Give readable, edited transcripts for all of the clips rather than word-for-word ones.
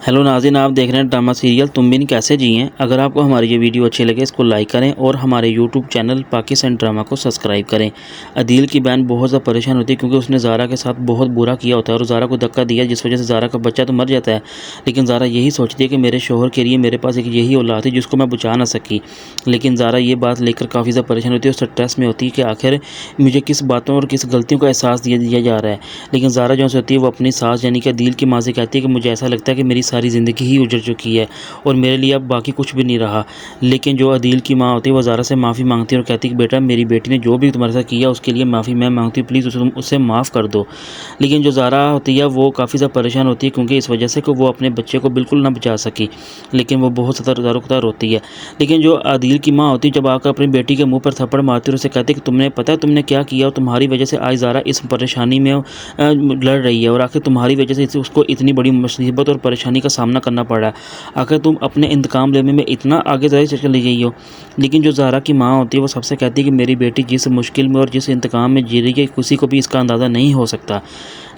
Hello नाज़रीन, आप देख रहे हैं ड्रामा सीरियल तुम बिन कैसे जी हैं। अगर आपको हमारी ये वीडियो अच्छी लगे इसको लाइक करें और हमारे यूट्यूब चैनल पाकिस्तान ड्रामा को सब्सक्राइब करें। अदील की बहन बहुत ज़्यादा परेशान होती है क्योंकि उसने ज़ारा के साथ बहुत बुरा किया होता है और ज़ारा को धक्का दिया, जिस वजह से ज़ारा का बच्चा तो मर जाता है। लेकिन ज़ारा यही सोचती है कि मेरे शोहर के लिए मेरे पास एक यही औलाद थी जिसको मैं बचा ना सकी। लेकिन ज़ारा ये बात लेकर काफ़ी ज़्यादा परेशान होती है और स्ट्रेस में होती है कि आखिर मुझे किस बातों और किस गलतियों का एहसास दिया जा रहा है। लेकिन ज़ारा जो होती है वो अपनी सास यानी कि अदील की माँ से कहती है कि मुझे ऐसा लगता है कि मेरी सारी ज़िंदगी ही उजड़ चुकी है और मेरे लिए अब बाकी कुछ भी नहीं रहा। लेकिन जो अदील की माँ होती है वो ज़ारा से माफ़ी मांगती है और कहती है कि बेटा, मेरी बेटी ने जो भी तुम्हारे साथ किया उसके लिए माफ़ी मैं मांगती हूँ, प्लीज़ तुम उससे माफ़ कर दो। लेकिन जो ज़ारा होती है वो काफ़ी ज़्यादा परेशान होती है क्योंकि इस वजह से कि वो अपने बच्चे को बिल्कुल ना बचा सकी। लेकिन वो बहुत ज़्यादा दारोकदार होती है। लेकिन जो अदील की माँ होती है जब आकर अपनी बेटी के मुँह पर थप्पड़ मारती है और उसे कहती है कि तुमने पता है तुमने क्या किया और तुम्हारी वजह से आज ज़ारा इस परेशानी में लड़ रही है और आखिर तुम्हारी वजह से उसको इतनी बड़ी मुसीबत और परेशानी का सामना करना पड़ रहा है। आखिर तुम अपने इंतकाम लेने में इतना आगे चली गई हो। लेकिन जो ज़ारा की माँ होती है वो सबसे कहती है कि मेरी बेटी जिस मुश्किल में और जिस इंतकाम में जी रही है किसी को भी इसका अंदाज़ा नहीं हो सकता।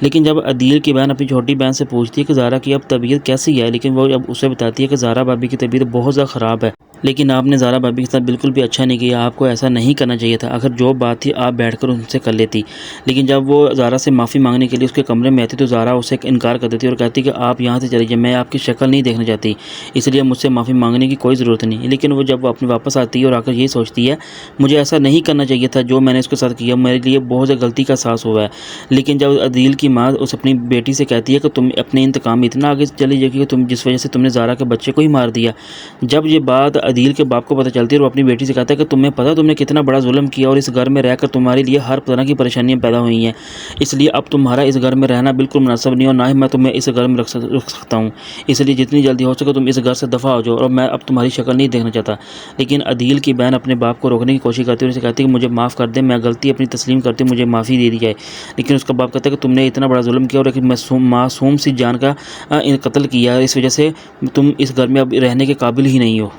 लेकिन जब अदील की बहन अपनी छोटी बहन से पूछती है कि ज़ारा की अब तबीयत कैसी है, लेकिन वो अब उसे बताती है कि ज़ारा भाभी की तबीयत बहुत ज़्यादा ख़राब है। लेकिन आपने ज़ारा भाभी के साथ बिल्कुल भी अच्छा नहीं किया, आपको ऐसा नहीं करना चाहिए था। अगर जो बात थी आप बैठकर उनसे कर लेती। लेकिन जब वो ज़ारा से माफ़ी मांगने के लिए उसके कमरे में आती तो ज़ारा उसे इनकार कर देती और कहती कि आप यहाँ से चली जाइए, मैं आपकी शक्ल नहीं देखना चाहती, इसलिए मुझसे माफ़ी मांगने की कोई ज़रूरत नहीं। लेकिन वो जब वो अपनी वापस आती है और आकर यही सोचती है मुझे ऐसा नहीं करना चाहिए था, जो मैंने उसके साथ किया मेरे लिए बहुत ज़्यादा गलती का एहसास हुआ है। लेकिन जब अदील की माँ उस अपनी बेटी से कहती है कि तुम अपने इंतकाम में इतना आगे चली जाएगी कि तुम जिस वजह से तुमने ज़ारा के बच्चे को ही मार दिया। जब ये बात अदील के बाप को पता चलती है और वो अपनी बेटी से कहता है कि तुम्हें पता तुमने कितना बड़ा जुल्म किया और इस घर में रहकर तुम्हारे लिए हर तरह की परेशानियां पैदा हुई हैं, इसलिए अब तुम्हारा इस घर में रहना बिल्कुल मुनासिब नहीं और ना ही मैं तुम्हें इस घर में रख सकता हूँ। इसलिए जितनी जल्दी हो सके तुम इस घर से दफ़ा हो जाओ और मैं अब तुम्हारी शक्ल नहीं देखना चाहता। लेकिन अदील की बहन अपने बाप को रोकने की कोशिश करती है और उसे कहती है कि मुझे माफ़ कर दे, मैं गलती अपनी तस्लीम करती हूँ, मुझे माफ़ी दे दी जाए। लेकिन उसका बाप कहता है कि तुमने इतना बड़ा जुल्म किया और एक मासूम सी जान का कत्ल किया, इस वजह से तुम इस घर में अब रहने के काबिल ही नहीं हो।